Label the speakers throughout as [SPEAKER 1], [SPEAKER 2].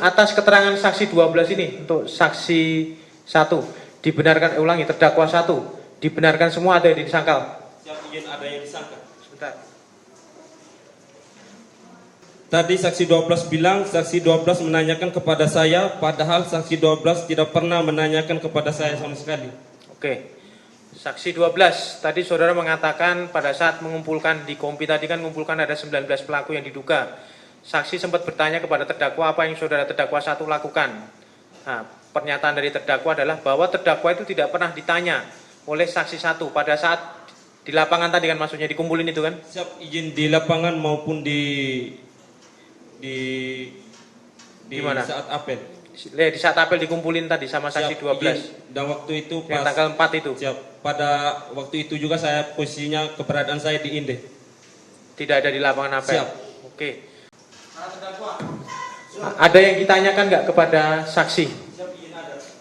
[SPEAKER 1] Atas keterangan saksi 12 ini untuk saksi 1 dibenarkan, ulangi, terdakwa 1 dibenarkan semua ada yang disangkal.
[SPEAKER 2] Siap, izin ada yang disangka.
[SPEAKER 1] Sebentar.
[SPEAKER 2] Tadi saksi 12 bilang saksi 12 menanyakan kepada saya, padahal saksi 12 tidak pernah menanyakan kepada saya sama sekali.
[SPEAKER 1] Oke. Saksi 12 tadi saudara mengatakan pada saat mengumpulkan di kompi tadi kan mengumpulkan ada 19 pelaku yang diduga. Saksi sempat bertanya kepada terdakwa apa yang saudara terdakwa 1 lakukan. Nah, pernyataan dari terdakwa adalah bahwa terdakwa itu tidak pernah ditanya oleh saksi 1 pada saat di lapangan tadi kan, maksudnya dikumpulin itu kan?
[SPEAKER 2] Siap, izin di lapangan maupun di
[SPEAKER 1] mana?
[SPEAKER 2] Saat apel.
[SPEAKER 1] Di saat apel dikumpulin tadi sama saksi 12.
[SPEAKER 2] Izin. Dan waktu itu
[SPEAKER 1] yang tanggal 4 itu.
[SPEAKER 2] Siap. Pada waktu itu juga saya posisinya keberadaan saya di Inde.
[SPEAKER 1] Tidak ada di lapangan apel.
[SPEAKER 2] Siap.
[SPEAKER 1] Oke. Ada yang ditanyakan nggak kepada saksi?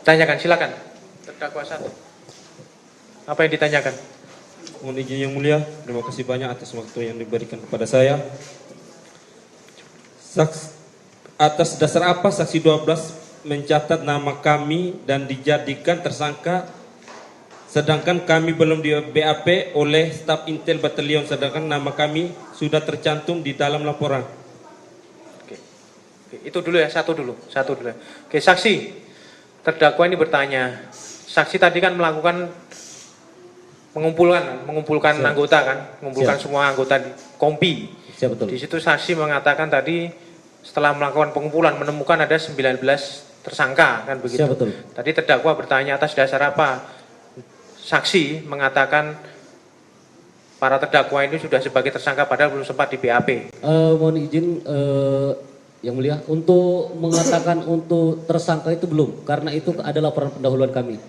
[SPEAKER 1] Tanyakan, silakan. Terdakwa 1. Apa yang ditanyakan?
[SPEAKER 2] Mohon izin yang mulia, terima kasih banyak atas waktu yang diberikan kepada saya. Atas dasar apa saksi 12 mencatat nama kami dan dijadikan tersangka, sedangkan kami belum di BAP oleh staf Intel Batalion, sedangkan nama kami sudah tercantum di dalam laporan.
[SPEAKER 1] Oke, itu dulu ya, satu dulu. Oke, saksi, terdakwa ini bertanya, saksi tadi kan melakukan mengumpulkan
[SPEAKER 3] Siap.
[SPEAKER 1] anggota kan, mengumpulkan
[SPEAKER 3] Siap.
[SPEAKER 1] semua anggota di kompi.
[SPEAKER 3] Siap, betul.
[SPEAKER 1] Di situ saksi mengatakan tadi setelah melakukan pengumpulan menemukan ada 19 tersangka kan begitu.
[SPEAKER 3] Siap, betul.
[SPEAKER 1] Tadi terdakwa bertanya atas dasar apa saksi mengatakan para terdakwa ini sudah sebagai tersangka padahal belum sempat di BAP.
[SPEAKER 3] Mohon izin yang mulia, untuk mengatakan untuk tersangka itu belum, karena itu ada laporan pendahuluan kami.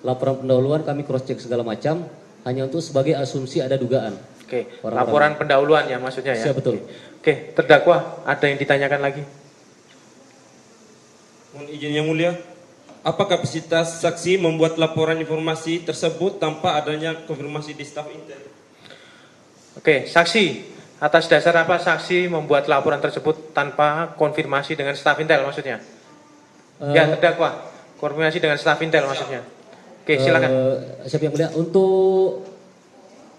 [SPEAKER 3] Laporan pendahuluan kami cross check segala macam, hanya untuk sebagai asumsi ada dugaan.
[SPEAKER 1] Oke,
[SPEAKER 3] Orang-orang.
[SPEAKER 1] laporan pendahuluan ya maksudnya ya.
[SPEAKER 3] Siap, betul.
[SPEAKER 1] Oke, terdakwa ada yang ditanyakan lagi?
[SPEAKER 2] Mohon izin yang mulia, apa kapasitas saksi membuat laporan informasi tersebut tanpa adanya konfirmasi di staf Intel?
[SPEAKER 1] Oke, saksi, atas dasar apa saksi membuat laporan tersebut tanpa konfirmasi dengan staf Intel maksudnya? Ya, terdakwa, konfirmasi dengan staf Intel maksudnya. Oke, silakan.
[SPEAKER 3] Siap yang mulia, untuk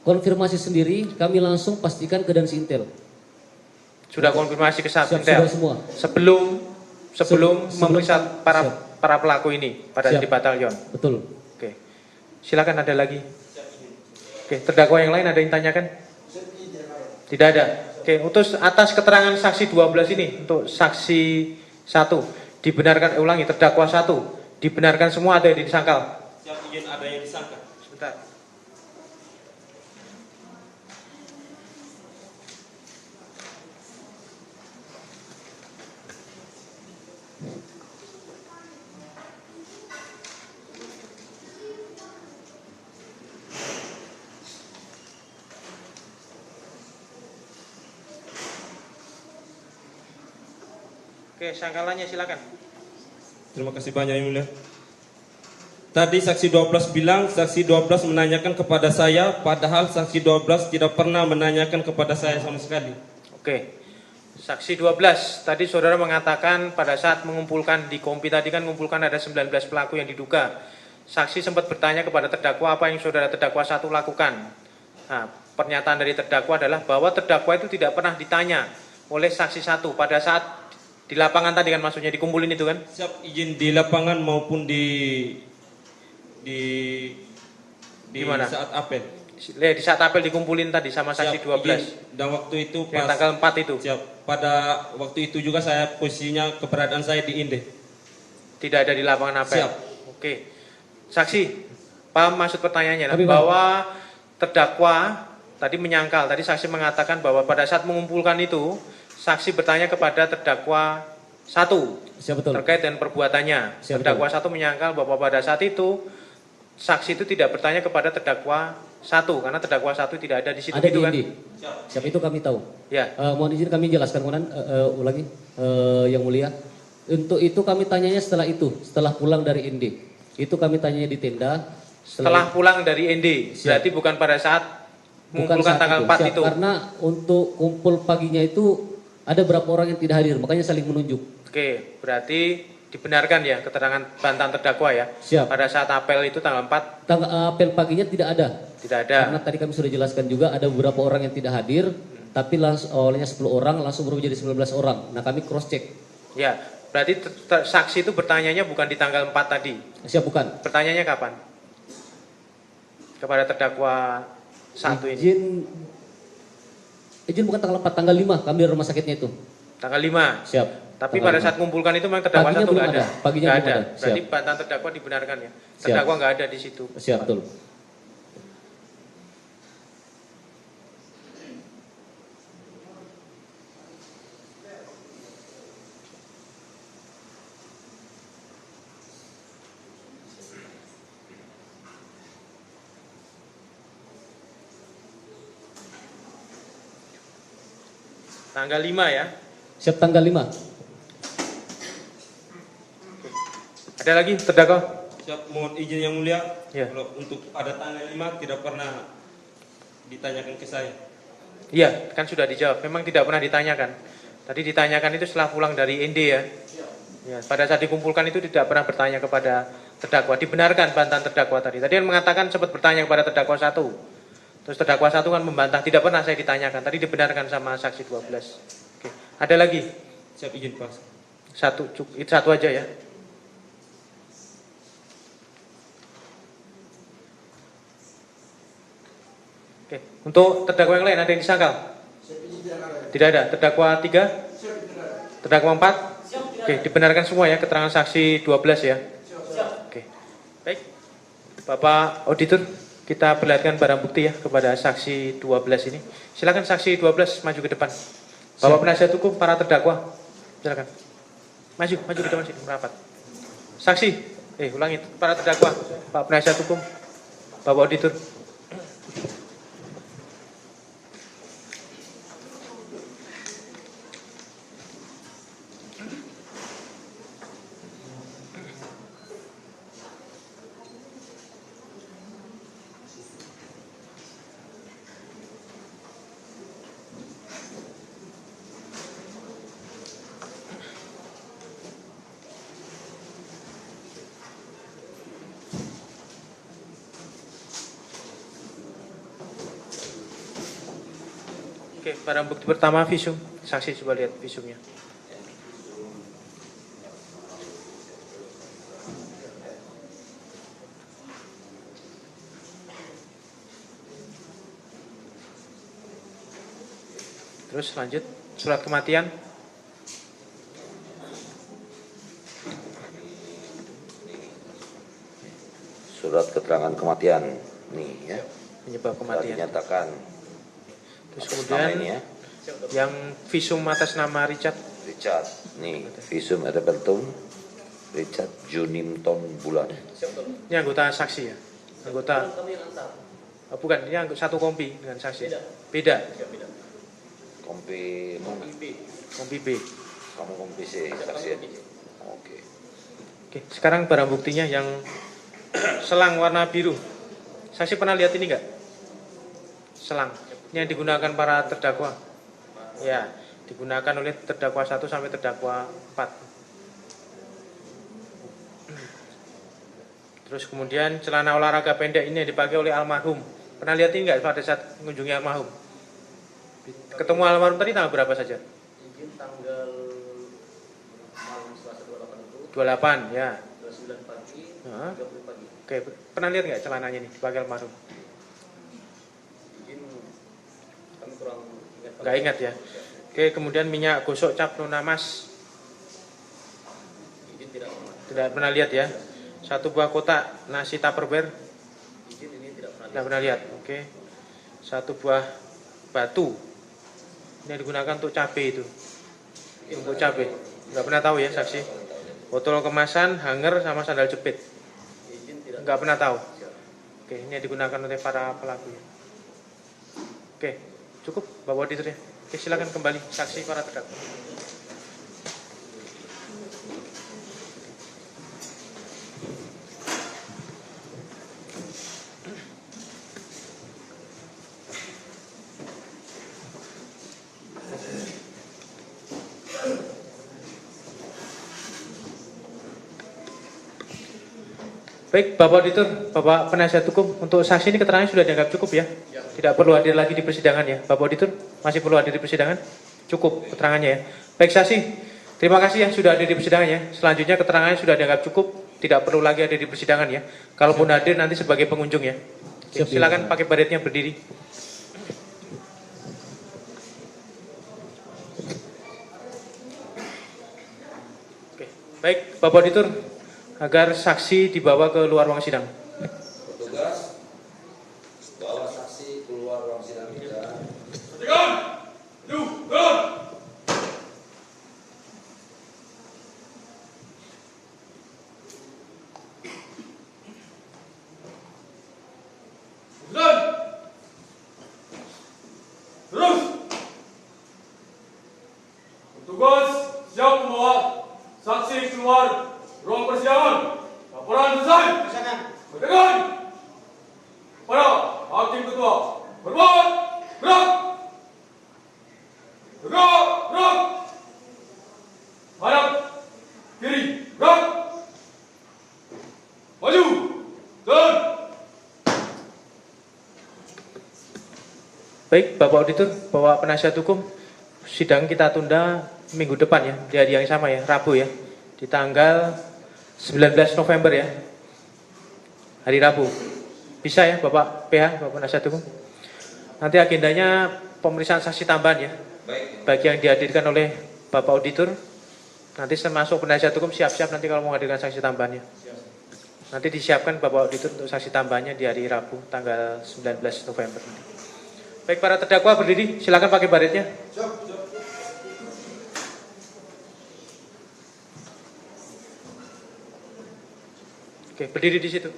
[SPEAKER 3] konfirmasi sendiri kami langsung pastikan ke Dansi Intel.
[SPEAKER 1] Sudah konfirmasi ke staf
[SPEAKER 3] Siap,
[SPEAKER 1] Intel?
[SPEAKER 3] sudah semua.
[SPEAKER 1] Sebelum memeriksa
[SPEAKER 3] siap.
[SPEAKER 1] para pelaku ini pada
[SPEAKER 3] Siap.
[SPEAKER 1] di batalion.
[SPEAKER 3] Betul.
[SPEAKER 1] Oke, silakan, ada lagi. Oke, terdakwa yang lain ada yang tanyakan? Tidak ada. Oke, untuk atas keterangan saksi 12 ini untuk saksi 1 dibenarkan, ulangi, terdakwa 1 dibenarkan semua ada yang disangkal.
[SPEAKER 2] Siap, izin ada yang disangka.
[SPEAKER 1] Sebentar. Oke, sangkalannya silakan.
[SPEAKER 2] Terima kasih banyak yang mulia. Tadi saksi 12 bilang saksi 12 menanyakan kepada saya, padahal saksi 12 tidak pernah menanyakan kepada saya sama sekali.
[SPEAKER 1] Oke. Saksi 12 tadi saudara mengatakan pada saat mengumpulkan di kompi tadi kan mengumpulkan ada 19 pelaku yang diduga. Saksi sempat bertanya kepada terdakwa apa yang saudara terdakwa 1 lakukan. Nah, pernyataan dari terdakwa adalah bahwa terdakwa itu tidak pernah ditanya oleh saksi 1 pada saat di lapangan tadi kan, maksudnya dikumpulin itu kan?
[SPEAKER 2] Siap, izin di lapangan maupun di
[SPEAKER 1] mana?
[SPEAKER 2] Saat apel.
[SPEAKER 1] Di saat apel dikumpulin tadi sama saksi 12.
[SPEAKER 2] Izin. Dan waktu itu
[SPEAKER 1] Yang tanggal 4 itu.
[SPEAKER 2] Siap. Pada waktu itu juga saya posisinya keberadaan saya di Inde.
[SPEAKER 1] Tidak ada di lapangan apel.
[SPEAKER 2] Siap.
[SPEAKER 1] Oke. Saksi, paham maksud pertanyaannya?
[SPEAKER 3] Tapi,
[SPEAKER 1] bahwa terdakwa tadi menyangkal, tadi saksi mengatakan bahwa pada saat mengumpulkan itu saksi bertanya kepada terdakwa 1
[SPEAKER 3] Siap, betul.
[SPEAKER 1] terkait dengan perbuatannya.
[SPEAKER 3] Siap,
[SPEAKER 1] Terdakwa 1 menyangkal bahwa pada saat itu saksi itu tidak bertanya kepada terdakwa 1 karena terdakwa 1 tidak ada di situ.
[SPEAKER 3] Ada
[SPEAKER 1] gitu
[SPEAKER 3] di
[SPEAKER 1] kan?
[SPEAKER 3] Indi. Siap, itu kami tahu.
[SPEAKER 1] Ya.
[SPEAKER 3] Mohon izin kami jelaskan, ulangi, yang mulia. Untuk itu kami tanyanya setelah pulang dari Indi. Itu kami tanyanya di tenda.
[SPEAKER 1] Setelah pulang dari ND, berarti bukan pada saat mengumpulkan tanggal 4 itu.
[SPEAKER 3] Karena untuk kumpul paginya itu ada berapa orang yang tidak hadir, makanya saling menunjuk.
[SPEAKER 1] Oke, berarti dibenarkan ya keterangan bantahan terdakwa ya.
[SPEAKER 3] Siap.
[SPEAKER 1] Pada saat apel itu tanggal 4
[SPEAKER 3] Apel paginya tidak ada.
[SPEAKER 1] tidak ada.
[SPEAKER 3] Karena tadi kami sudah jelaskan juga ada beberapa orang yang tidak hadir, tapi langsung olehnya 10 orang langsung berubah jadi 19 orang. Nah, kami cross check.
[SPEAKER 1] Ya, berarti saksi itu bertanyanya bukan di tanggal 4 tadi.
[SPEAKER 3] Siap bukan?
[SPEAKER 1] Pertanyaannya kapan? Kepada terdakwa satu ini.
[SPEAKER 3] Izin bukan tanggal 4, tanggal 5 kami di rumah sakitnya itu.
[SPEAKER 1] Tanggal 5.
[SPEAKER 3] Siap.
[SPEAKER 1] Tapi
[SPEAKER 3] Tanggal
[SPEAKER 1] pada
[SPEAKER 3] 5.
[SPEAKER 1] saat mengumpulkan itu memang terdakwa
[SPEAKER 3] Paginya
[SPEAKER 1] satu
[SPEAKER 3] belum
[SPEAKER 1] nggak ada.
[SPEAKER 3] ada. Paginya
[SPEAKER 1] Nggak
[SPEAKER 3] belum
[SPEAKER 1] ada.
[SPEAKER 3] ada.
[SPEAKER 1] Berarti
[SPEAKER 3] Siap.
[SPEAKER 1] bantahan terdakwa dibenarkan ya.
[SPEAKER 3] Siap.
[SPEAKER 1] Terdakwa nggak ada di situ.
[SPEAKER 3] Siap, betul.
[SPEAKER 1] Tanggal 5 ya.
[SPEAKER 3] Siap tanggal 5.
[SPEAKER 1] Ada lagi terdakwa?
[SPEAKER 2] Siap, mohon izin yang mulia.
[SPEAKER 1] Ya.
[SPEAKER 2] Kalau untuk pada tanggal 5 tidak pernah ditanyakan ke saya.
[SPEAKER 1] Iya, kan sudah dijawab. Memang tidak pernah ditanyakan. Tadi ditanyakan itu setelah pulang dari ND ya. Ya, pada saat dikumpulkan itu tidak pernah bertanya kepada terdakwa. Dibenarkan bantahan terdakwa tadi. Tadi yang mengatakan sempat bertanya kepada terdakwa 1. Terus terdakwa 1 kan membantah, tidak pernah saya ditanyakan. Tadi dibenarkan sama saksi 12. Oke. Ada lagi?
[SPEAKER 2] Siap izin Pak.
[SPEAKER 1] Itu satu aja ya. Oke. Untuk terdakwa yang lain ada yang disangkal? Tidak ada. Terdakwa 3? Terdakwa 4? Oke, dibenarkan semua ya keterangan saksi 12 ya. Oke. Baik. Bapak auditor, kita perlihatkan barang bukti ya kepada saksi 12 ini. Silakan saksi 12 maju ke depan. Bapak penasihat hukum para terdakwa. Silakan. Maju ke depan sini merapat. Saksi, ulangi para terdakwa, Pak penasihat hukum, Bapak auditor. Oke, barang bukti pertama visum. Saksi coba lihat visumnya. Terus lanjut, surat kematian.
[SPEAKER 4] Surat keterangan kematian nih ya.
[SPEAKER 1] Penyebab
[SPEAKER 4] Telah
[SPEAKER 1] kematian.
[SPEAKER 4] dinyatakan
[SPEAKER 1] Terus
[SPEAKER 4] atas
[SPEAKER 1] kemudian
[SPEAKER 4] nama ini ya.
[SPEAKER 1] yang visum atas nama Richard.
[SPEAKER 4] Richard nih visum et repertum Richard Junimton Bulan.
[SPEAKER 1] Ini anggota saksi ya. Anggota. Bukan, ini satu kompi dengan saksi. Beda.
[SPEAKER 4] Kompi mana?
[SPEAKER 1] Kompi B.
[SPEAKER 4] Kamu kompi C saksi ya? Oke.
[SPEAKER 1] Oke, sekarang barang buktinya yang selang warna biru. Saksi pernah lihat ini enggak? Selang. Ini yang digunakan para terdakwa. Ya, digunakan oleh terdakwa 1 sampai terdakwa 4. Terus kemudian celana olahraga pendek ini yang dipakai oleh almarhum. Pernah lihat ini enggak pada saat mengunjungi almarhum? Ketemu almarhum tadi tanggal berapa saja?
[SPEAKER 3] Izin tanggal malam Selasa 28 itu.
[SPEAKER 1] 28 ya.
[SPEAKER 3] 29 pagi,
[SPEAKER 1] Heeh.
[SPEAKER 3] 30 pagi.
[SPEAKER 1] Oke, pernah lihat nggak celananya ini dipakai almarhum?
[SPEAKER 3] Izin kami kurang ingat.
[SPEAKER 1] Nggak ingat ya. Oke, kemudian minyak gosok cap Nona Mas.
[SPEAKER 3] Izin tidak pernah.
[SPEAKER 1] Tidak pernah lihat ya. Satu buah kotak nasi Tupperware.
[SPEAKER 3] Izin ini tidak pernah.
[SPEAKER 1] Tidak pernah lihat. Oke. Satu buah batu. Ini yang digunakan untuk cabai itu. Untuk cabai. Nggak pernah tahu ya saksi. Botol kemasan, hanger sama sandal jepit.
[SPEAKER 3] Izin tidak.
[SPEAKER 1] Nggak pernah tahu. Oke, ini yang digunakan oleh para pelaku. Oke, cukup Bapak Auditor ya. Oke, silakan kembali saksi para terdakwa. Baik, Bapak Auditor, Bapak Penasihat Hukum, untuk saksi ini keterangannya sudah dianggap cukup ya? Tidak perlu hadir lagi di persidangan ya? Bapak Auditor, masih perlu hadir di persidangan? Cukup keterangannya ya? Baik saksi, terima kasih ya sudah hadir di persidangan ya. Selanjutnya keterangannya sudah dianggap cukup, tidak perlu lagi hadir di persidangan ya. Kalaupun hadir nanti sebagai pengunjung ya. Oke, silakan pakai baretnya berdiri. Oke, baik Bapak Auditor, agar saksi dibawa ke luar ruang sidang.
[SPEAKER 2] Petugas, bawa saksi keluar ruang sidang kita.
[SPEAKER 5] Petugas siap membawa saksi keluar ruang persidangan. Laporan selesai. Berdengar kepada Hakim Ketua. Berbuat, gerak. Gerak, gerak. Hadap kiri, gerak. Maju, turun.
[SPEAKER 1] Baik, Bapak Auditor, Bapak Penasihat Hukum, sidang kita tunda minggu depan ya, di hari yang sama ya, Rabu ya, di tanggal 19 November ya, hari Rabu. Bisa ya Bapak PH, Bapak Penasihat Hukum? Nanti agendanya pemeriksaan saksi tambahan ya, bagi yang dihadirkan oleh Bapak Auditor. Nanti termasuk Penasihat Hukum siap-siap nanti kalau mau hadirkan saksi tambahannya. Nanti disiapkan Bapak Auditor untuk saksi tambahannya di hari Rabu, tanggal 19 November. Baik, para terdakwa berdiri, silakan pakai baretnya. Oke, berdiri di situ.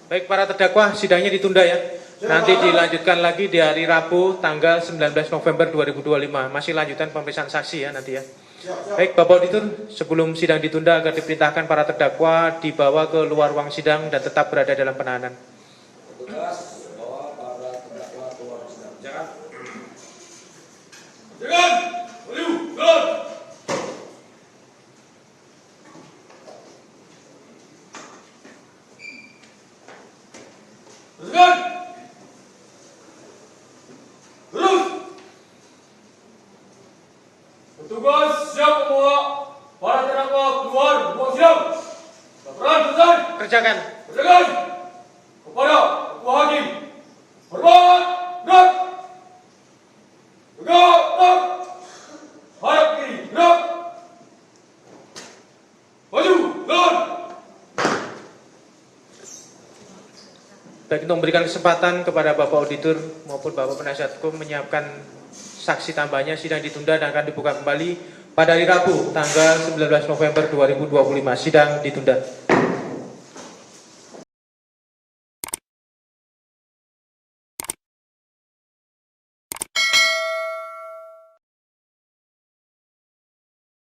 [SPEAKER 1] Baik, para terdakwa, sidangnya ditunda ya. Nanti dilanjutkan lagi di hari Rabu, tanggal 19 November 2025. Masih lanjutan pemeriksaan saksi ya nanti ya. Baik, Bapak Auditor, sebelum sidang ditunda agar diperintahkan para terdakwa dibawa ke luar ruang sidang dan tetap berada dalam penahanan.
[SPEAKER 2] Petugas, bawa para terdakwa keluar ruang sidang. Jangan.
[SPEAKER 5] Jangan. Maju, turun. Teruskan. Terus. Petugas siap membawa para terdakwa keluar ruang sidang. Laporan selesai.
[SPEAKER 1] Kerjakan.
[SPEAKER 5] Kerjakan kepada Ketua Hakim. Hormat, gerak. Gerak, gerak. Hadap kiri, gerak. Maju, jalan.
[SPEAKER 1] Baik, untuk memberikan kesempatan kepada Bapak Auditor maupun Bapak Penasihat Hukum menyiapkan saksi tambahnya, sidang ditunda dan akan dibuka kembali pada hari Rabu tanggal 19 November 2025. Sidang ditunda.